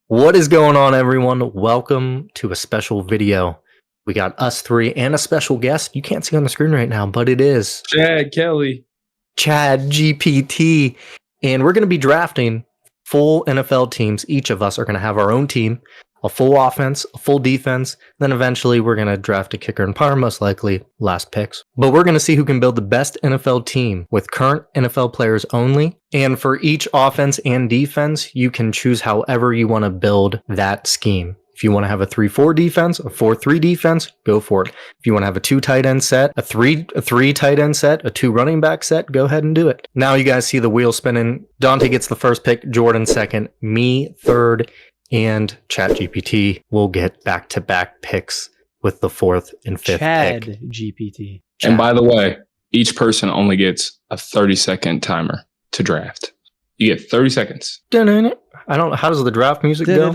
What is going on, everyone? Welcome to a special video. We got us three and a special guest. You can't see on the screen right now, but it is Chad Kelly. Chad GPT. And we're going to be drafting full NFL teams. Each of us are going to have our own team, a full offense, a full defense. Then eventually we're going to draft a kicker and punter, most likely last picks. But we're going to see who can build the best NFL team with current NFL players only. And for each offense and defense, you can choose however you want to build that scheme. If you want to have a 3-4 defense, a 4-3 defense, go for it. If you want to have a 2 tight end set, a three tight end set, a 2 running back set, go ahead and do it. Now you guys see the wheel spinning. Dante gets the first pick, Jordan second, me third, and ChatGPT will get back-to-back picks with the 4th and 5th Chad pick. GPT. And by the way, each person only gets a 30-second timer to draft. You get 30 seconds. I don't know. How does the draft music go?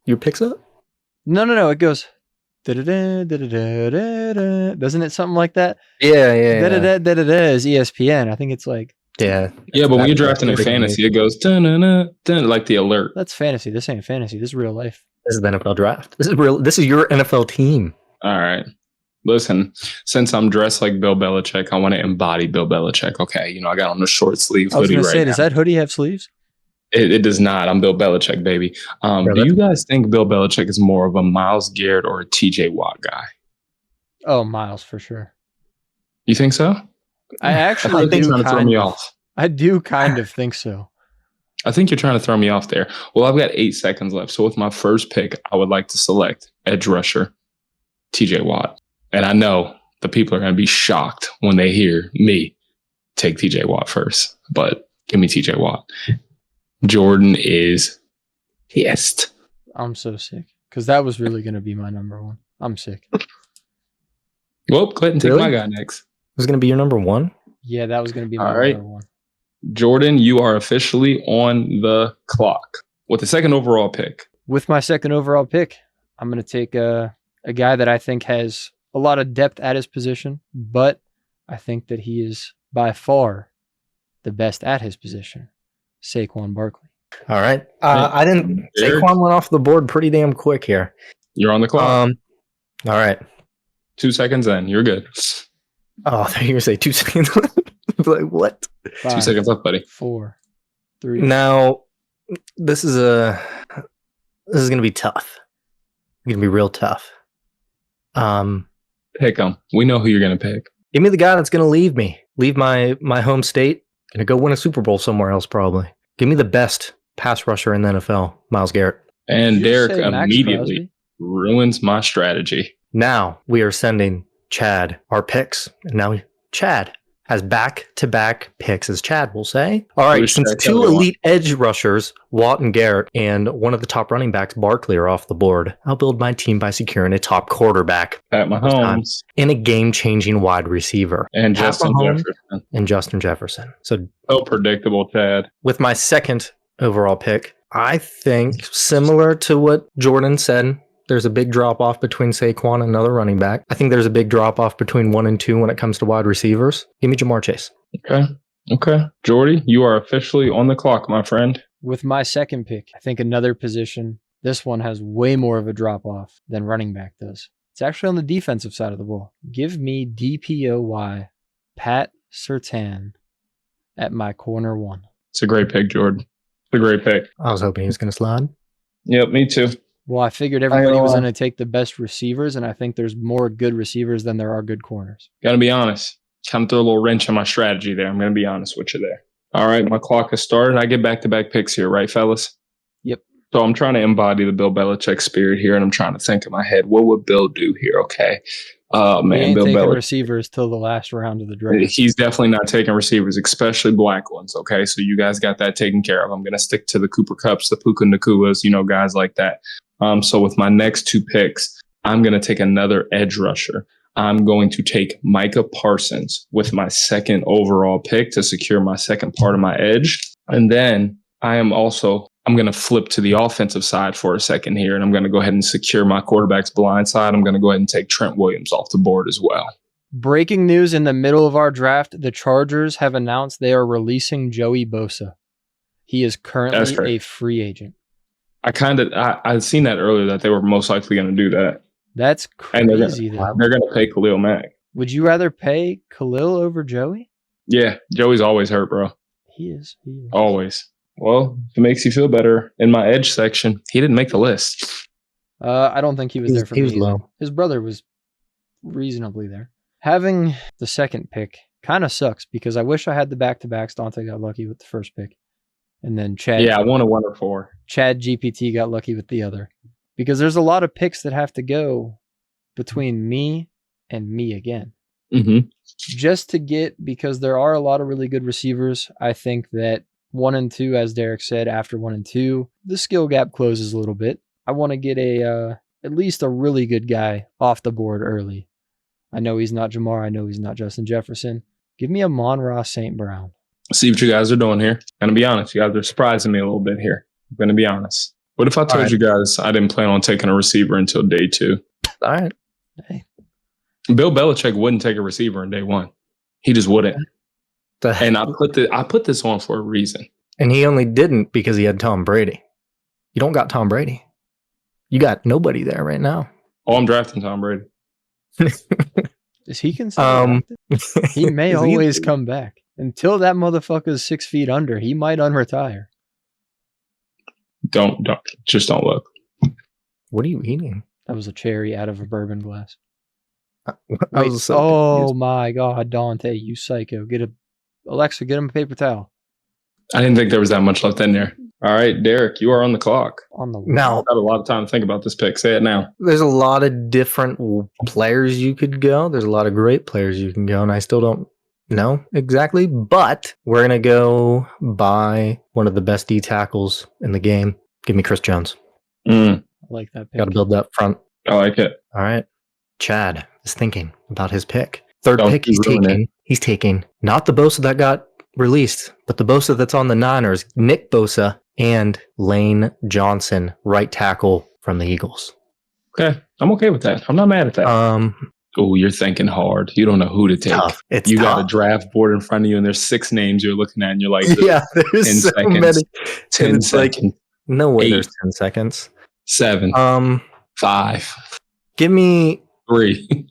Your picks up? No. It goes. Doesn't it something like that? Yeah. Is ESPN. I think it's like. Yeah. Yeah, but when you're drafting in fantasy, it goes like the alert. That's fantasy. This ain't fantasy. This is real life. This is the NFL draft. This is real. This is your NFL team. All right. Listen, since I'm dressed like Bill Belichick, I want to embody Bill Belichick. Okay, I got on the short sleeve I was hoodie going to right say, now. does that hoodie have sleeves? It does not. I'm Bill Belichick, baby. Do you guys think Bill Belichick is more of a Myles Garrett or a TJ Watt guy? Oh, Miles for sure. You think so? I actually think you're trying to throw me off. I do kind of think so. I think you're trying to throw me off there. Well, I've got 8 seconds left. So with my first pick, I would like to select edge rusher TJ Watt. And I know the people are going to be shocked when they hear me take TJ Watt first. But give me TJ Watt. Jordan is pissed. I'm so sick. Because that was really going to be my number one. I'm sick. Well, go ahead and take my guy next. This is going to be your number one? Yeah, that was going to be my number one. Jordan, you are officially on the clock with the second overall pick. With my second overall pick, I'm going to take a guy that I think has a lot of depth at his position, but I think that he is by far the best at his position, Saquon Barkley. All right. Saquon went off the board pretty damn quick here. You're on the clock. All right. 2 seconds in. You're good. Oh, I thought you were going to say 2 seconds. Like, what? 2 seconds left, buddy. 4, 3. Now, this is going to be tough. It's going to be real tough. Pick him. We know who you're going to pick. Give me the guy that's going to leave my home state, going to go win a Super Bowl somewhere else probably. Give me the best pass rusher in the NFL, Myles Garrett. And Derek immediately ruins my strategy. Now we are sending Chad our picks. And now Chad has back-to-back picks, as Chad will say. All right, since 2 elite edge rushers, Watt and Garrett, and one of the top running backs, Barkley, are off the board, I'll build my team by securing a top quarterback. Pat Mahomes. And a game-changing wide receiver. And Justin Jefferson. And Justin Jefferson. So predictable, Chad. With my second overall pick, I think, similar to what Jordan said, there's a big drop-off between Saquon and another running back. I think there's a big drop-off between 1 and 2 when it comes to wide receivers. Give me Jamar Chase. Okay. Jordy, you are officially on the clock, my friend. With my second pick, I think another position, this one has way more of a drop-off than running back does. It's actually on the defensive side of the ball. Give me DPOY, Pat Surtain, at my corner 1. It's a great pick, Jordan. It's a great pick. I was hoping he was going to slide. Yep, me too. Well, I figured everybody was going to take the best receivers, and I think there's more good receivers than there are good corners. Got to be honest. Kind of throw a little wrench in my strategy there. I'm going to be honest with you there. All right, my clock has started. I get back-to-back picks here, right, fellas? Yep. So I'm trying to embody the Bill Belichick spirit here, and I'm trying to think in my head, what would Bill do here? Okay. Oh, man, Bill Belichick. Receivers till the last round of the draft. He's definitely not taking receivers, especially black ones, okay? So you guys got that taken care of. I'm going to stick to the Cooper Kupps, the Puka Nakuas, guys like that. So with my next 2 picks, I'm going to take another edge rusher. I'm going to take Micah Parsons with my second overall pick to secure my second part of my edge. And then I'm going to flip to the offensive side for a second here, and I'm going to go ahead and secure my quarterback's blind side. I'm going to go ahead and take Trent Williams off the board as well. Breaking news in the middle of our draft, the Chargers have announced they are releasing Joey Bosa. He is currently great. a free agent. I'd seen that earlier that they were most likely going to do that. That's And crazy, though. they're going to pay Khalil Mack. Would you rather pay Khalil over Joey? Yeah, Joey's always hurt, bro. He is. Always. Well, if it makes you feel better, in my edge section, he didn't make the list. I don't think he was there for me. He was either. low. His brother was reasonably there. Having the second pick kind of sucks because I wish I had the back-to-backs. Dante got lucky with the first pick. And then Chad. Yeah, I won a 1 or 4. Chad GPT got lucky with the other. Because there's a lot of picks that have to go between me and me again. Mm-hmm. Just to get, because there are a lot of really good receivers, I think that 1 and 2, as Derek said, after 1 and 2, the skill gap closes a little bit. I want to get at least a really good guy off the board early. I know he's not Jamar. I know he's not Justin Jefferson. Give me a Mon-Ra St. Brown. See what you guys are doing here. Gonna be honest, you guys are surprising me a little bit here. I'm gonna be honest. What if I told you guys I didn't plan on taking a receiver until day 2? All right. Hey. Bill Belichick wouldn't take a receiver in day 1. He just wouldn't. And I put this on for a reason. And he only didn't because he had Tom Brady. You don't got Tom Brady. You got nobody there right now. Oh, I'm drafting Tom Brady. Is he considered? He may always come back. Until that motherfucker's 6 feet under, he might unretire. Don't look. What are you eating? That was a cherry out of a bourbon glass. Wait, oh my God, Dante, you psycho. Alexa, get him a paper towel. I didn't think there was that much left in there. All right, Derek, you are on the clock. Now, I've got a lot of time to think about this pick. Say it now. There's a lot of different players you could go. There's a lot of great players you can go, and I still don't know exactly, but we're going to go by one of the best D tackles in the game. Give me Chris Jones. I like that pick. Got to build that front. I like it. All right. Chad is thinking about his pick. Third pick he's taking not the Bosa that got released, but the Bosa that's on the Niners, Nick Bosa and Lane Johnson, right tackle from the Eagles. Okay. I'm okay with that. I'm not mad at that. Oh, you're thinking hard. You don't know who to take. It's you tough. got a draft board in front of you, and there's 6 names you're looking at, and you're like, yeah, there's 10 so seconds. many. 10 seconds. Like, no way 8, there's 10 seconds. 7. 5. Give me 3.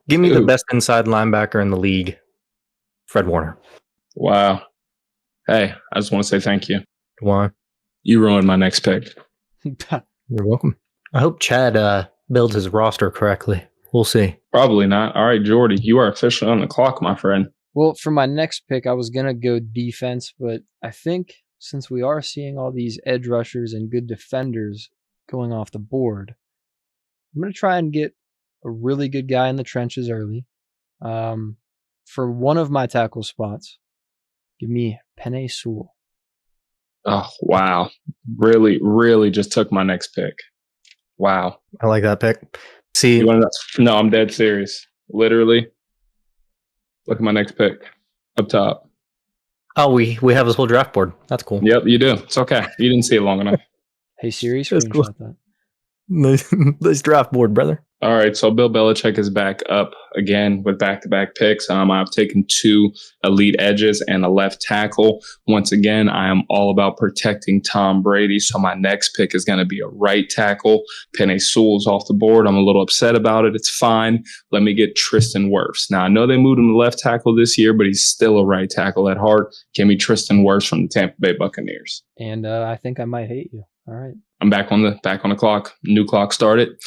Give me the best inside linebacker in the league, Fred Warner. Wow. Hey, I just want to say thank you. Why? You ruined my next pick. You're welcome. I hope Chad builds his roster correctly. We'll see. Probably not. All right, Jordy, you are officially on the clock, my friend. Well, for my next pick, I was going to go defense, but I think since we are seeing all these edge rushers and good defenders going off the board, I'm going to try and get a really good guy in the trenches early. For one of my tackle spots, give me Penei Sewell. Oh, wow. Really, really just took my next pick. Wow. I like that pick. See, no, I'm dead serious. Literally. Look at my next pick up top. Oh, we have his whole draft board. That's cool. Yep, you do. It's okay. You didn't see it long enough. Hey Siri, screenshot that. Nice draft board, brother. All right, so Bill Belichick is back up again with back-to-back picks. I've taken 2 elite edges and a left tackle. Once again, I am all about protecting Tom Brady, so my next pick is going to be a right tackle. Penei Sewell's off the board. I'm a little upset about it. It's fine. Let me get Tristan Wirfs. Now, I know they moved him to left tackle this year, but he's still a right tackle at heart. Give me Tristan Wirfs from the Tampa Bay Buccaneers. And I think I might hate you. All right. I'm back on the clock. New clock started.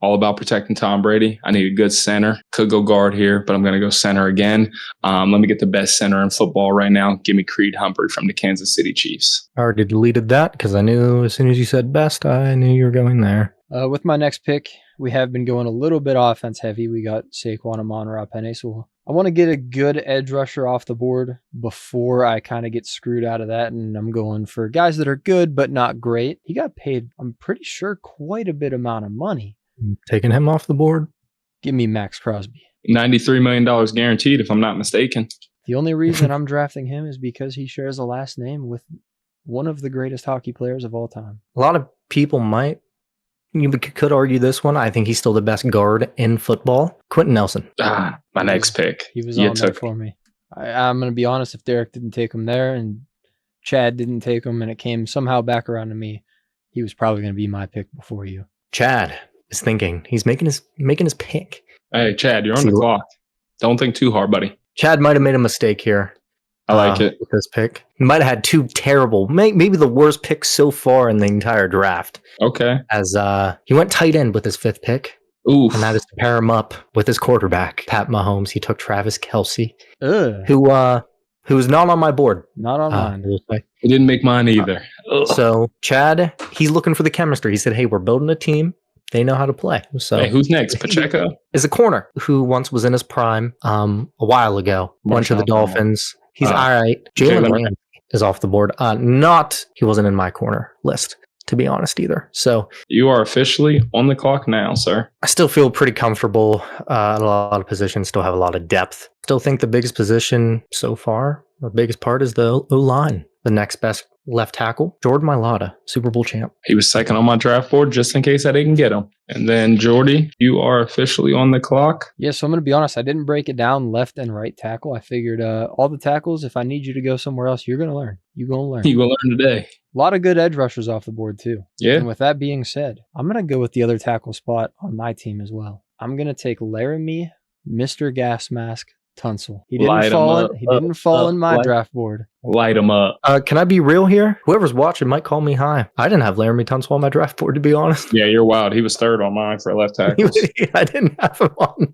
All about protecting Tom Brady. I need a good center. Could go guard here, but I'm going to go center again. Let me get the best center in football right now. Give me Creed Humphrey from the Kansas City Chiefs. I already deleted that because I knew as soon as you said best, I knew you were going there. With my next pick, we have been going a little bit offense heavy. We got Saquon and Mon-Ra Penei Sewell. I want to get a good edge rusher off the board before I kind of get screwed out of that, and I'm going for guys that are good but not great. He got paid, I'm pretty sure, quite a bit amount of money. Taking him off the board? Give me Max Crosby. $93 million guaranteed, if I'm not mistaken. The only reason I'm drafting him is because he shares a last name with one of the greatest hockey players of all time. A lot of people you could argue this one. I think he's still the best guard in football. Quentin Nelson. My next pick. He was on there for me. I'm going to be honest, if Derek didn't take him there and Chad didn't take him and it came somehow back around to me, he was probably going to be my pick before you. Chad is thinking. He's making his pick. Hey, Chad, you're on the clock. Don't think too hard, buddy. Chad might have made a mistake here. I like it. With this pick. He might have had two terrible, maybe the worst picks so far in the entire draft. Okay. As he went tight end with his 5th pick. Oof. And that is to pair him up with his quarterback, Pat Mahomes. He took Travis Kelce, Ugh. who was not on my board. Not on mine. He didn't make mine either. So Chad, he's looking for the chemistry. He said, "Hey, we're building a team. They know how to play." So hey, who's next? Pacheco is a corner who once was in his prime a while ago. Went to the Dolphins. He's all right. Jalen Ramsey is off the board. He wasn't in my corner list, to be honest, either. So you are officially on the clock now, sir. I still feel pretty comfortable at a lot of positions, still have a lot of depth. Still think the biggest position so far, the biggest part is the O-line. The next best left tackle, Jordan Mailata, Super Bowl champ. He was second on my draft board just in case I didn't get him. And then Jordy, you are officially on the clock. Yeah, so I'm going to be honest. I didn't break it down left and right tackle. I figured all the tackles, if I need you to go somewhere else, you're going to learn. You're going to learn. You're going to learn today. A lot of good edge rushers off the board too. Yeah. And with that being said, I'm going to go with the other tackle spot on my team as well. I'm going to take Laramie, Mr. Gas Mask, Tunsil. He didn't fall in my draft board. Light him up. Can I be real here? Whoever's watching might call me high. I didn't have Laramie Tunsil on my draft board, to be honest. Yeah, you're wild. He was third on mine for left tackle. I didn't have him on.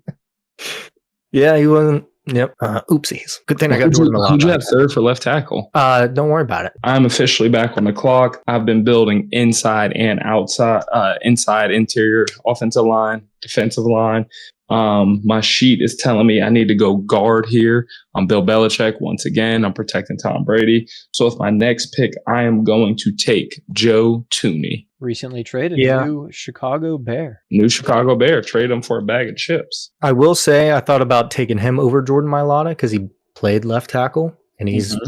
Yeah, he wasn't. Yep. Oopsies. Good thing I got Jordan Mailata. Who'd you have third for left tackle? Don't worry about it. I'm officially back on the clock. I've been building inside and outside, inside, interior, offensive line, defensive line. My sheet is telling me I need to go guard here. I'm Bill Belichick once again. I'm protecting Tom Brady. So with my next pick, I am going to take Joe Tooney. Recently traded, new Chicago Bear. New Chicago Bear. Trade him for a bag of chips. I will say I thought about taking him over Jordan Mailata because he played left tackle and he's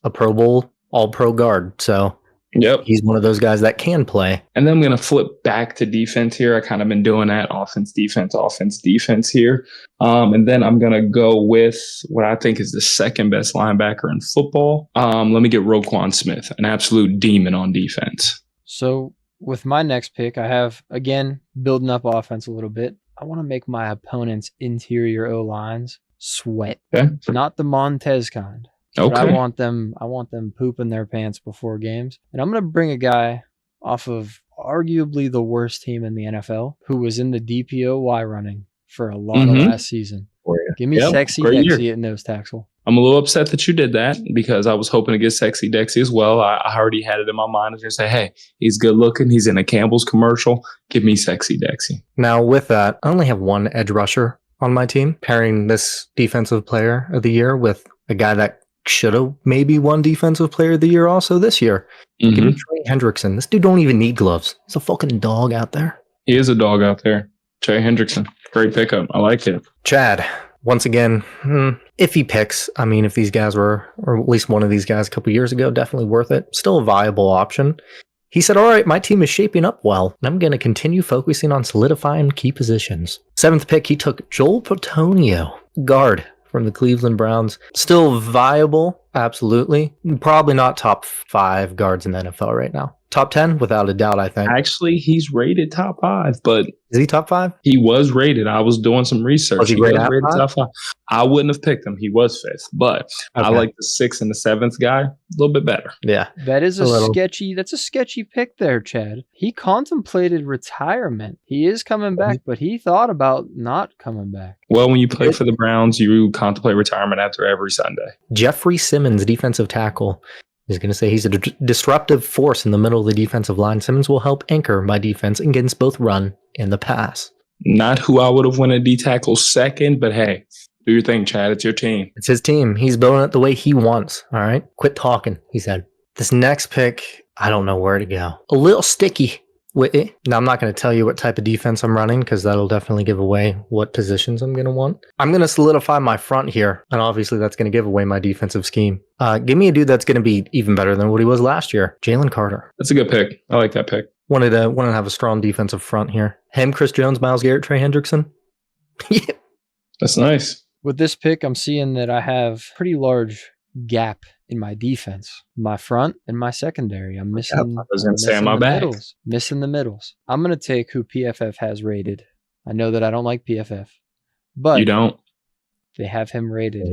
a Pro Bowl, all-pro guard. So yep, he's one of those guys that can play. And then I'm going to flip back to defense here. I kind of been doing that offense, defense here. And then I'm going to go with what I think is the second best linebacker in football. Let me get Roquan Smith, an absolute demon on defense. So with my next pick, I have, again, building up offense a little bit. I want to make my opponent's interior O-lines sweat. Okay. Not the Montez kind. Okay. But I want them pooping their pants before games. And I'm going to bring a guy off of arguably the worst team in the NFL who was in the DPOY running for a lot of last season. Give me Sexy Dexy at nose tackle. I'm a little upset that you did that because I was hoping to get Sexy Dexy as well. I already had it in my mind. I was going to say, hey, he's good looking. He's in a Campbell's commercial. Give me Sexy Dexy. Now with that, I only have one edge rusher on my team, pairing this defensive player of the year with a guy that should have maybe won defensive player of the year also this year. Give me Trey Hendrickson. This dude don't even need gloves. He's a fucking dog out there. He is a dog out there. Trey Hendrickson. Great pickup. I like it. Chad, once again, if he picks, I mean, if these guys were, or at least one of these guys a couple years ago, definitely worth it. Still a viable option. He said, all right, my team is shaping up well, and I'm going to continue focusing on solidifying key positions. 7th pick, he took Joel Potonio, guard from the Cleveland Browns. Still viable, absolutely. Probably not top 5 guards in the NFL right now. Top 10, without a doubt, I think. Actually, he's rated top 5, but... Is he top 5? He was rated. I was doing some research. Was he rated top 5? I wouldn't have picked him. He was 5th, but I like the 6th and the 7th guy a little bit better. Yeah. That's a sketchy pick there, Chad. He contemplated retirement. He is coming back, but he thought about not coming back. Well, when you play for the Browns, you contemplate retirement after every Sunday. Jeffrey Simmons, defensive tackle. He's going to say he's a disruptive force in the middle of the defensive line. Simmons will help anchor my defense against both run and the pass. Not who I would have won a D-tackle second, but hey, do your thing, Chad. It's your team. It's his team. He's building it the way he wants. All right? Quit talking, he said. This next pick, I don't know where to go. A little sticky. Now, I'm not going to tell you what type of defense I'm running because that'll definitely give away what positions I'm going to want. I'm going to solidify my front here, and obviously that's going to give away my defensive scheme. Give me a dude that's going to be even better than what he was last year, Jalen Carter. That's a good pick. I like that pick. Wanted to have a strong defensive front here. Him, Chris Jones, Myles Garrett, Trey Hendrickson. That's nice. With this pick, I'm seeing that I have pretty large gap in my defense, my front, and my secondary. I'm missing. I was going to say my bag. Missing the middles. I'm going to take who PFF has rated. I know that I don't like PFF, but You don't? they have him rated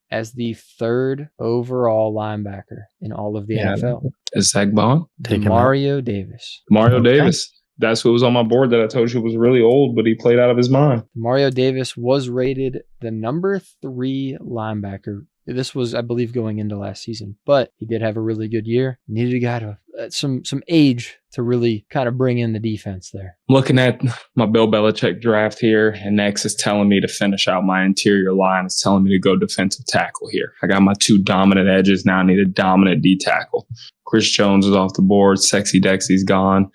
as the 3rd overall linebacker in all of the NFL. Is Zach Bond? Mario Davis. Mario Davis. That's who was on my board that I told you was really old, but he played out of his mind. Mario Davis was rated the number 3 linebacker. This was, I believe, going into last season, but he did have a really good year. Needed a guy to some age to really kind of bring in the defense there. I'm looking at my Bill Belichick draft here, and next is telling me to finish out my interior line. It's telling me to go defensive tackle here. I got my 2 dominant edges. Now I need a dominant D tackle. Chris Jones is off the board. Sexy Dexy's gone.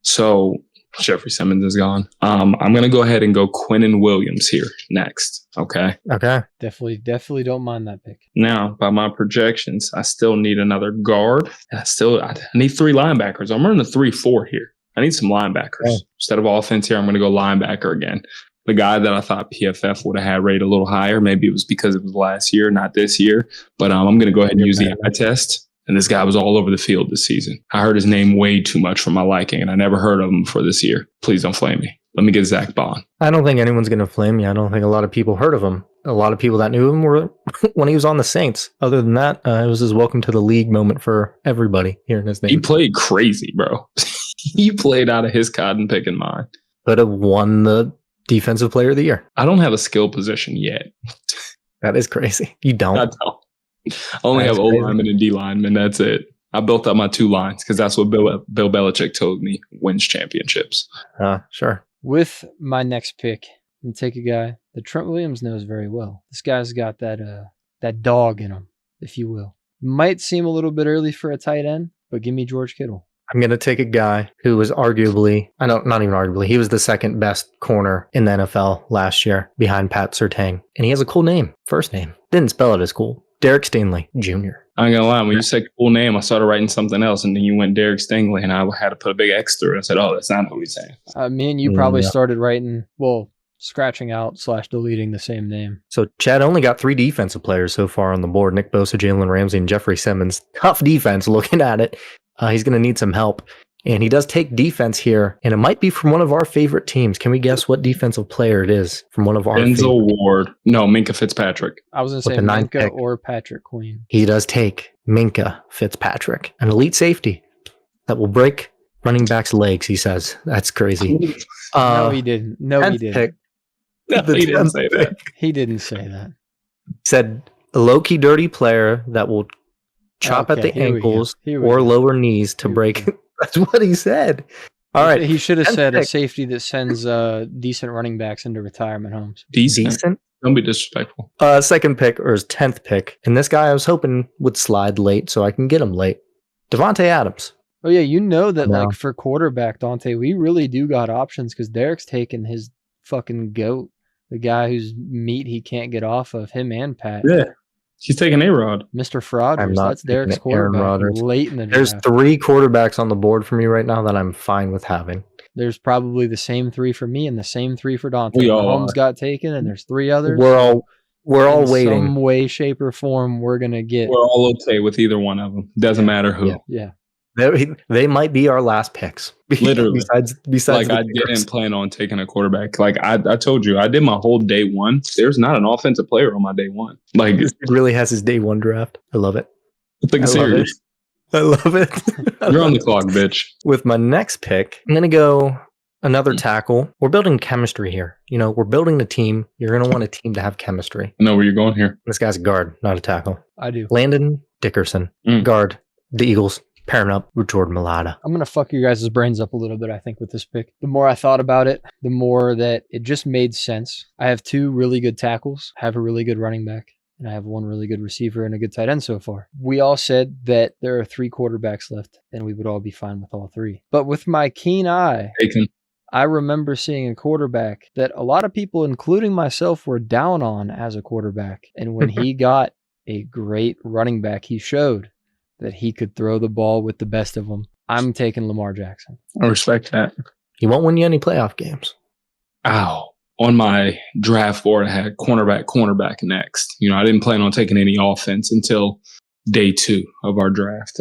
So Jeffrey Simmons is gone. I'm going to go ahead and go Quinnen Williams here next. Okay. Definitely don't mind that pick. Now, by my projections, I still need another guard. I need 3 linebackers. I'm running a 3-4 here. I need some linebackers. Okay. Instead of offense here, I'm going to go linebacker again. The guy that I thought PFF would have had rated a little higher, maybe it was because it was last year, not this year, but I'm going to go ahead and use the eye test. And this guy was all over the field this season. I heard his name way too much for my liking, and I never heard of him before this year. Please don't flame me. Let me get Zach Bond. I don't think anyone's going to flame you. I don't think a lot of people heard of him. A lot of people that knew him were when he was on the Saints. Other than that, it was his welcome to the league moment for everybody hearing his name. He played crazy, bro. He played out of his cotton picking mind. Could have won the Defensive Player of the Year. I don't have a skill position yet. That is crazy. You don't? I don't. I only have O lineman and D lineman. That's it. I built up my 2 lines because that's what Bill Belichick told me wins championships. Sure. With my next pick, I'm going to take a guy that Trent Williams knows very well. This guy's got that dog in him, if you will. Might seem a little bit early for a tight end, but give me George Kittle. I'm going to take a guy who was arguably, not even arguably, he was the 2nd best corner in the NFL last year behind Pat Surtain. And he has a cool name, first name. Didn't spell it as cool. Derek Stingley Jr. I ain't gonna lie, when you said cool name, I started writing something else, and then you went Derek Stingley, and I had to put a big X through it. I said, oh, that's not what he's saying. Me and you probably started writing, scratching out / deleting the same name. So Chad only got 3 defensive players so far on the board. Nick Bosa, Jalen Ramsey, and Jeffrey Simmons. Tough defense looking at it. He's going to need some help. And he does take defense here, and it might be from one of our favorite teams. Can we guess what defensive player it is from one of our Denzel Ward. No, Minka Fitzpatrick. I was going to say Minka or Patrick Queen. He does take Minka Fitzpatrick, an elite safety that will break running backs' legs, he says. That's crazy. No, he didn't. No, he didn't. No, he didn't say that. He didn't say that. Said a low-key dirty player that will chop at the ankles or lower knees to break... That's what he said. All right. He should have said a safety that sends decent running backs into retirement homes. Decent? Don't be disrespectful. 2nd pick or his 10th pick. And this guy I was hoping would slide late so I can get him late. Devontae Adams. Oh, yeah. You know that like for quarterback, Dante, we really do got options because Derek's taking his fucking goat. The guy whose meat he can't get off of, him and Pat. Yeah. He's taking A-Rod. Mr. Frauders. That's Derek's quarterback late in the draft. There's 3 quarterbacks on the board for me right now that I'm fine with having. There's probably the same 3 for me and the same 3 for Dante. Mahomes got taken, and there's 3 others. We're all waiting. In some way, shape, or form, we're going to get. We're all okay with either one of them. Doesn't matter who. Yeah. They might be our last picks. Literally. besides like I didn't plan on taking a quarterback. Like I told you, I did my whole day 1. There's not an offensive player on my day 1. Like it really has his day 1 draft. I love it. I serious. I love it. You're on the clock, bitch. With my next pick, I'm gonna go another tackle. We're building chemistry here. We're building a team. You're gonna want a team to have chemistry. I know where you're going here. This guy's a guard, not a tackle. I do. Landon Dickerson, guard, the Eagles. Pairing up with Jordan Mailata. I'm going to fuck your guys' brains up a little bit, I think, with this pick. The more I thought about it, the more that it just made sense. I have 2 really good tackles, have a really good running back, and I have 1 really good receiver and a good tight end so far. We all said that there are 3 quarterbacks left, and we would all be fine with all 3. But with my keen eye, I remember seeing a quarterback that a lot of people, including myself, were down on as a quarterback. And when he got a great running back, he showed that he could throw the ball with the best of them. I'm taking Lamar Jackson. I respect that. He won't win you any playoff games. Ow. on my draft board, I had cornerback next. I didn't plan on taking any offense until day 2 of our draft.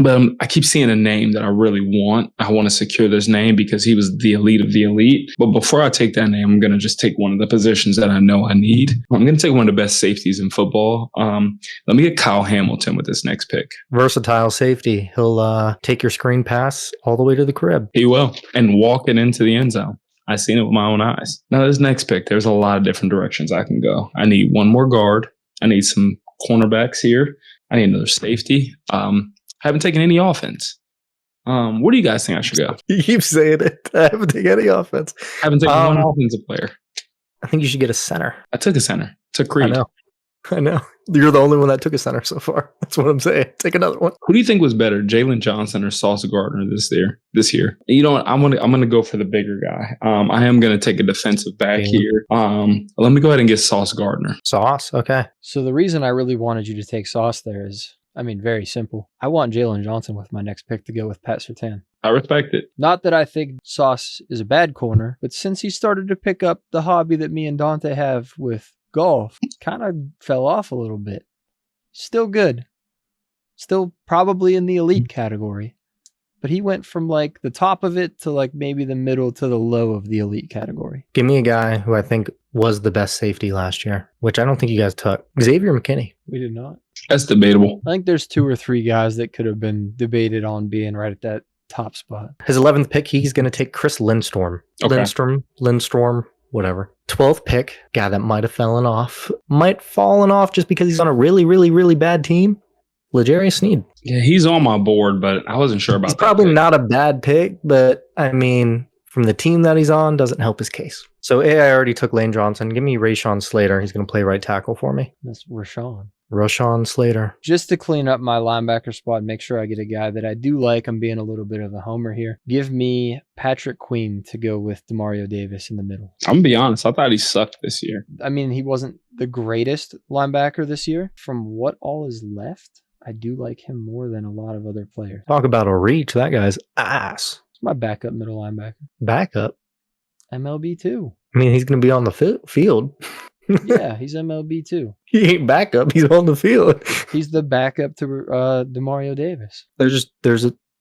But I keep seeing a name that I really want. I want to secure this name because he was the elite of the elite. But before I take that name, I'm going to just take one of the positions that I know I need. I'm going to take one of the best safeties in football. Let me get Kyle Hamilton with this next pick. Versatile safety. He'll take your screen pass all the way to the crib. He will. And walk it into the end zone. I've seen it with my own eyes. Now, this next pick, there's a lot of different directions I can go. I need one more guard. I need some cornerbacks here. I need another safety. I haven't taken any offense. Where do you guys think I should go? You keep saying it. I haven't taken any offense. I haven't taken one offensive player. I think you should get a center. I took a center. Took Creed. I know. You're the only one that took a center so far. That's what I'm saying. Take another one. Who do you think was better, Jalen Johnson or Sauce Gardner this year? You know what? I'm gonna go for the bigger guy. I am gonna take a defensive back here. Let me go ahead and get Sauce Gardner. Sauce, okay. So the reason I really wanted you to take Sauce there is, very simple. I want Jalen Johnson with my next pick to go with Pat Surtain. I respect it. Not that I think Sauce is a bad corner, but since he started to pick up the hobby that me and Dante have with golf, kind of fell off a little bit. Still good. Still probably in the elite category. But he went from like the top of it to like maybe the middle to the low of the elite category. Give me a guy who I think was the best safety last year, which I don't think you guys took. Xavier McKinney. We did not. That's debatable. I think there's 2 or 3 guys that could have been debated on being right at that top spot. His 11th pick, he's going to take Chris Lindstrom. Okay. Lindstrom, whatever. 12th pick, guy that might have fallen off just because he's on a really, really, really bad team. L'Jarius Sneed. Yeah, he's on my board, but I wasn't sure about He's that. Probably not a bad pick, but from the team that he's on, doesn't help his case. So I already took Lane Johnson. Give me Rashawn Slater. He's going to play right tackle for me. That's Rashawn Slater. Just to clean up my linebacker spot and make sure I get a guy that I do like. I'm being a little bit of a homer here. Give me Patrick Queen to go with Demario Davis in the middle. I'm going to be honest. I thought he sucked this year. He wasn't the greatest linebacker this year. From what all is left, I do like him more than a lot of other players. Talk about a reach. That guy's ass. It's my backup middle linebacker. Backup? MLB too. He's going to be on the field. Yeah, he's MLB too. He ain't backup. He's on the field. He's the backup to Demario Davis.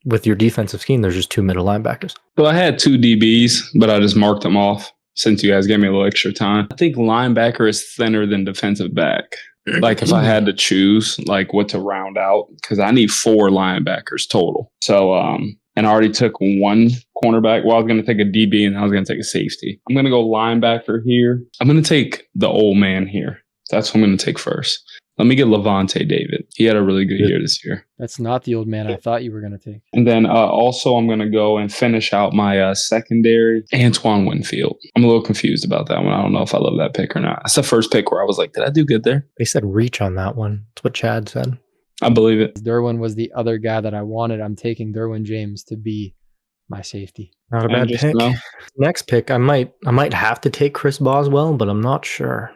With your defensive scheme, there's just 2 middle linebackers. So I had 2 DBs, but I just marked them off since you guys gave me a little extra time. I think linebacker is thinner than defensive back. Like if I had to choose like what to round out, because I need 4 linebackers total. So, and I already took 1 cornerback. Well, I was going to take a DB and I was going to take a safety. I'm going to go linebacker here. I'm going to take the old man here. That's what I'm going to take first. Let me get Levante David. He had a really good year this year. That's not the old man I thought you were going to take. And then also I'm going to go and finish out my secondary, Antoine Winfield. I'm a little confused about that one. I don't know if I love that pick or not. That's the first pick where I was like, did I do good there? They said reach on that one. That's what Chad said. I believe it. Derwin was the other guy that I wanted. I'm taking Derwin James to be my safety. Not a bad pick. No. Next pick, I might have to take Chris Boswell, but I'm not sure.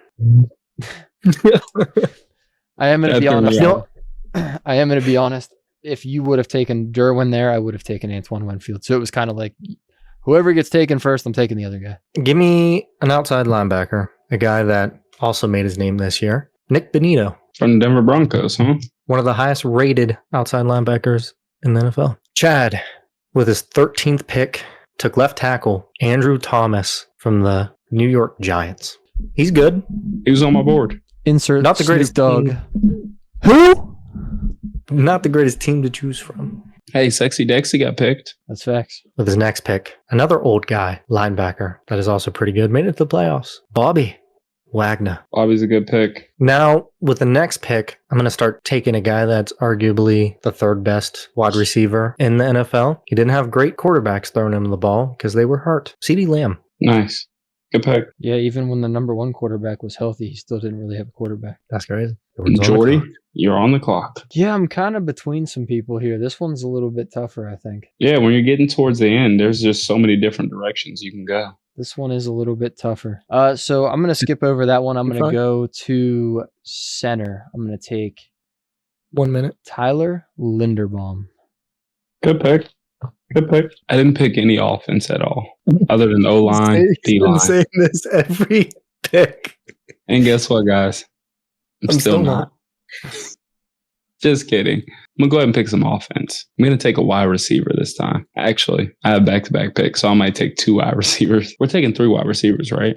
I am going to be honest. I am going to be honest. If you would have taken Derwin there, I would have taken Antoine Winfield. So it was kind of like whoever gets taken first, I'm taking the other guy. Give me an outside linebacker, a guy that also made his name this year, Nick Benito. From the Denver Broncos, huh? One of the highest rated outside linebackers in the NFL. Chad, with his 13th pick, took left tackle Andrew Thomas from the New York Giants. He's good. He was on my board. Insert not the greatest dog. Who? Not the greatest team to choose from. Hey, Sexy Dexy got picked. That's facts. With his next pick, another old guy, linebacker, that is also pretty good. Made it to the playoffs. Bobby Wagner. Bobby's a good pick. Now, with the next pick, I'm going to start taking a guy that's arguably the 3rd best wide receiver in the NFL. He didn't have great quarterbacks throwing him the ball because they were hurt. CeeDee Lamb. Nice. Good pick. Yeah, even when the number 1 quarterback was healthy, he still didn't really have a quarterback. That's crazy. Jordy, you're on the clock. Yeah, I'm kind of between some people here. This one's a little bit tougher, I think. Yeah, when you're getting towards the end, there's just so many different directions you can go. This one is a little bit tougher. So I'm going to skip over that one. I'm going to go to center. I'm going to take 1 minute. Tyler Linderbaum. Good pick. Good pick. I didn't pick any offense at all, other than O line, D He's been line. saying this every pick. And guess what, guys? I'm still not. Just kidding. I'm gonna go ahead and pick some offense. I'm gonna take a wide receiver this time. Actually, I have back-to-back picks, so I might take 2 wide receivers. We're taking 3 wide receivers, right?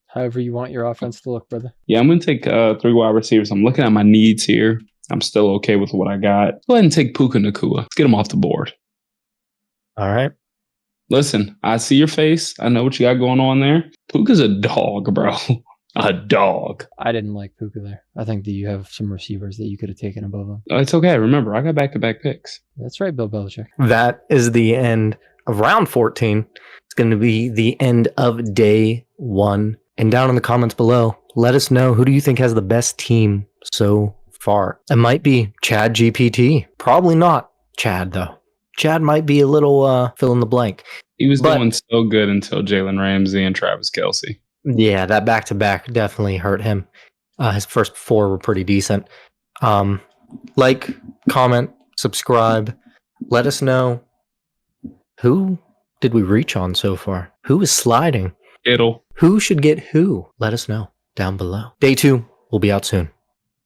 However you want your offense to look, brother. Yeah, I'm gonna take 3 wide receivers. I'm looking at my needs here. I'm still okay with what I got. Go ahead and take Puka Nacua. Let's get him off the board. All right. Listen, I see your face. I know what you got going on there. Puka's a dog, bro. A dog. I didn't like Puka there. I think that you have some receivers that you could have taken above him. It's okay. Remember, I got back-to-back picks. That's right, Bill Belichick. That is the end of round 14. It's going to be the end of day 1. And down in the comments below, let us know, who do you think has the best team so far? It might be Chad GPT. Probably not Chad, though. Chad might be a little fill in the blank. He was doing so good until Jalen Ramsey and Travis Kelce. Yeah, that back-to-back definitely hurt him. His first 4 were pretty decent. Like, comment, subscribe. Let us know, who did we reach on so far? Who is sliding? It'll. Who should get who? Let us know down below. Day 2 will be out soon.